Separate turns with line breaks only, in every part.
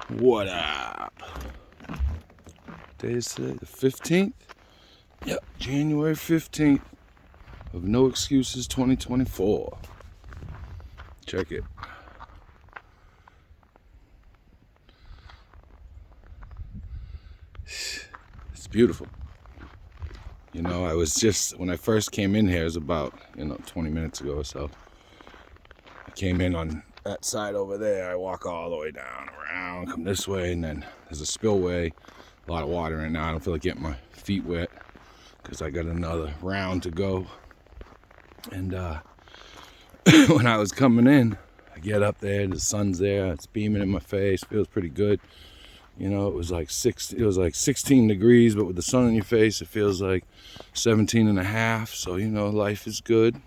What up? Day is today, the 15th? Yep, January 15th of No Excuses 2024. Check it. It's beautiful. You know, I was just, when I first came in here, it was about, 20 minutes ago or so. I came in on that side over there. I walk all the way down, around, come this way, and then there's a spillway. A lot of water in now. I don't feel like getting my feet wet because I got another round to go. And when I was coming in, I get up there, the sun's there, it's beaming in my face, feels pretty good. You know, it was like 16 degrees, but with the sun in your face, it feels like 17 and a half. So, life is good.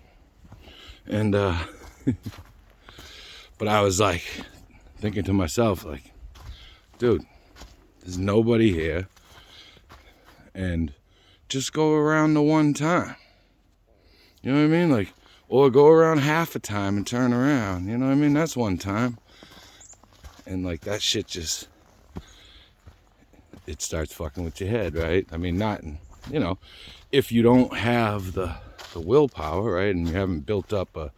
And, but I was like thinking to myself, like, dude, there's nobody here. And just go around the one time. You know what I mean? Like, or go around half a time and turn around. You know what I mean? That's one time. And like that shit just, it starts fucking with your head, right? I mean, not, if you don't have the willpower, right? And you haven't built up a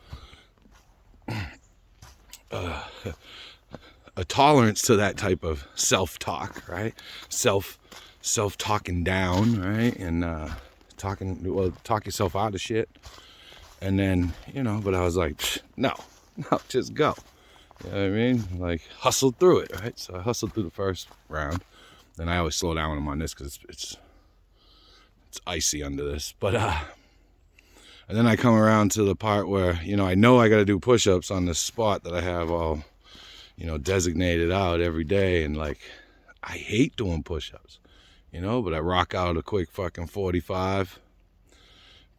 tolerance to that type of self-talk, right? Self-talking down, right? And talk yourself out of shit. And then, but I was like, no, just go. You know what I mean? Like, hustle through it, right? So I hustled through the first round. Then I always slow down when I'm on this because it's icy under this. But, and then I come around to the part where, I know I got to do push-ups on this spot that I have all, designated out every day. And like, I hate doing push-ups, but I rock out a quick fucking 45,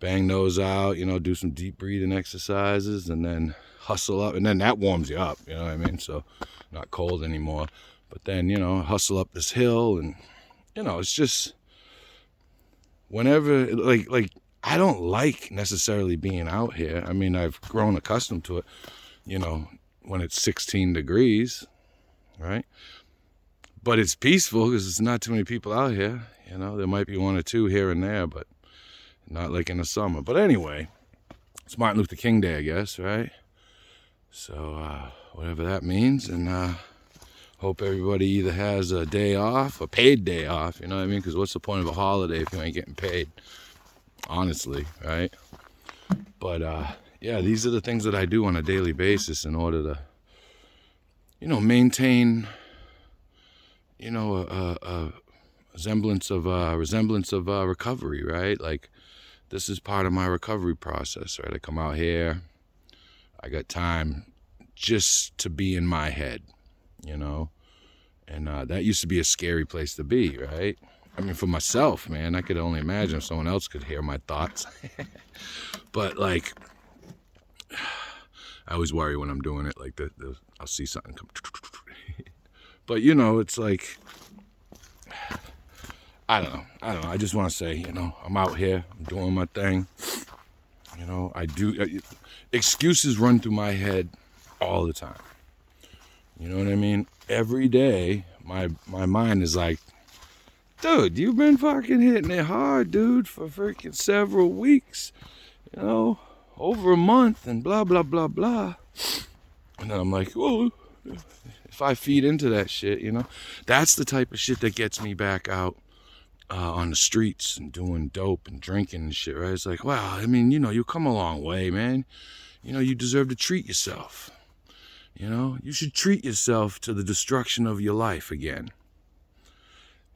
bang those out, do some deep breathing exercises and then hustle up. And then that warms you up, you know what I mean? So not cold anymore. But then, hustle up this hill and, it's just whenever, like, I don't like necessarily being out here. I mean, I've grown accustomed to it, when it's 16 degrees, right? But it's peaceful because there's not too many people out here. There might be one or two here and there, but not like in the summer. But anyway, it's Martin Luther King Day, I guess, right? So, whatever that means. And hope everybody either has a day off, a paid day off, you know what I mean? Because what's the point of a holiday if you ain't getting paid? Honestly, right? But, yeah, these are the things that I do on a daily basis in order to, maintain, a resemblance of recovery, right? Like, this is part of my recovery process, right? I come out here, I got time just to be in my head, and that used to be a scary place to be, right? I mean, for myself, man, I could only imagine if someone else could hear my thoughts. But like, I always worry when I'm doing it, like I'll see something come. But it's like, I don't know. I just want to say, I'm out here, I'm doing my thing. I do, excuses run through my head all the time. You know what I mean? Every day, my mind is like, dude, you've been fucking hitting it hard, dude, for freaking several weeks, over a month and blah, blah, blah, blah. And then I'm like, well, if I feed into that shit, that's the type of shit that gets me back out on the streets and doing dope and drinking and shit, right? It's like, wow, I mean, you come a long way, man. You deserve to treat yourself. You should treat yourself to the destruction of your life again.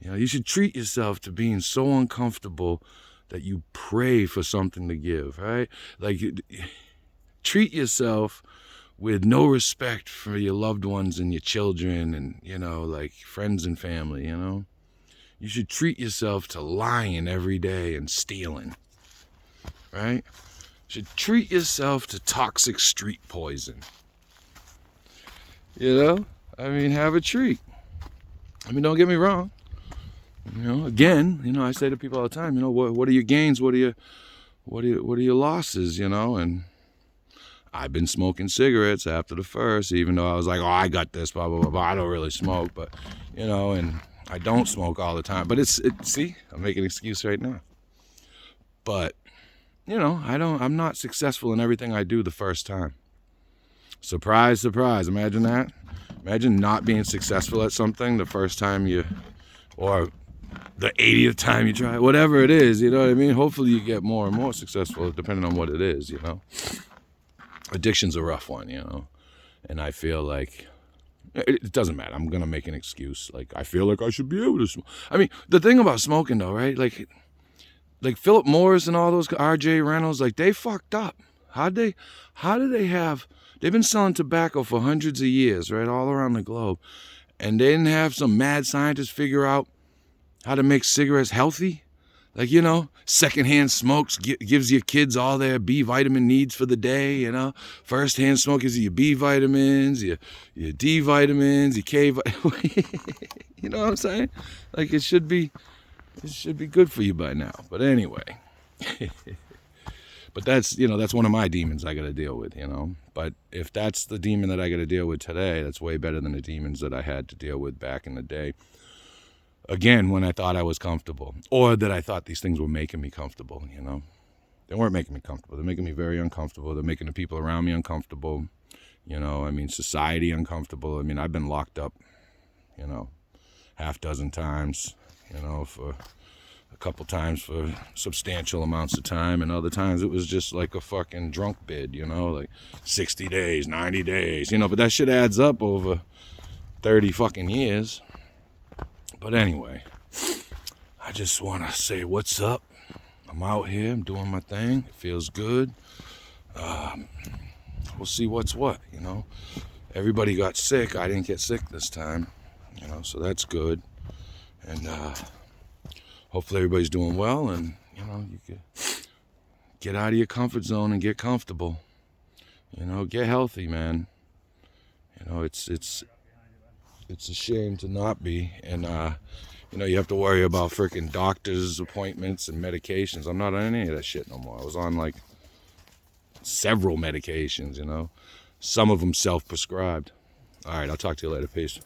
You should treat yourself to being so uncomfortable that you pray for something to give, right? Like, treat yourself with no respect for your loved ones and your children and, like friends and family, You should treat yourself to lying every day and stealing, right? You should treat yourself to toxic street poison. I mean, have a treat. I mean, don't get me wrong. Again, I say to people all the time, what are your gains? What are your losses? And I've been smoking cigarettes after the first, even though I was like, oh, I got this, blah, blah, blah, blah. I don't really smoke, but, you know, and I don't smoke all the time. But see, I'm making an excuse right now. But, you know, I'm not successful in everything I do the first time. Surprise, surprise. Imagine that. Imagine not being successful at something the first time or the 80th time you try, whatever it is, you know what I mean? Hopefully you get more and more successful depending on what it is, you know? Addiction's a rough one, you know? And I feel like, it doesn't matter. I'm going to make an excuse. Like, I feel like I should be able to smoke. I mean, the thing about smoking though, right? Like Philip Morris and all those, R.J. Reynolds, like they fucked up. How did they have, they've been selling tobacco for hundreds of years, right? All around the globe. And they didn't have some mad scientists figure out how to make cigarettes healthy. Like, you know, secondhand smokes gives your kids all their B vitamin needs for the day, you know. First-hand smoke gives you your B vitamins, your D vitamins, your K vitamins. You know what I'm saying? Like, it should be good for you by now. But anyway. But that's one of my demons I got to deal with, you know. But if that's the demon that I got to deal with today, that's way better than the demons that I had to deal with back in the day. Again, when I thought I was comfortable, or that I thought these things were making me comfortable, you know. They weren't making me comfortable. They're making me very uncomfortable. They're making the people around me uncomfortable. You know, I mean, society uncomfortable. I mean, I've been locked up, you know, half dozen times, you know, for a couple times for substantial amounts of time, and other times it was just like a fucking drunk bid, you know, like 60 days, 90 days, you know, but that shit adds up over 30 fucking years. But anyway, I just want to say what's up. I'm out here, I'm doing my thing, it feels good. We'll see what's what, you know. Everybody got sick, I didn't get sick this time, you know, so that's good. And hopefully everybody's doing well, and you know, you can get out of your comfort zone and get comfortable. You know, get healthy, man. You know, it's a shame to not be, and you know, you have to worry about freaking doctor's appointments and medications. I'm not on any of that shit no more. I was on like several medications, you know, some of them self-prescribed. All right, I'll talk to you later. Peace.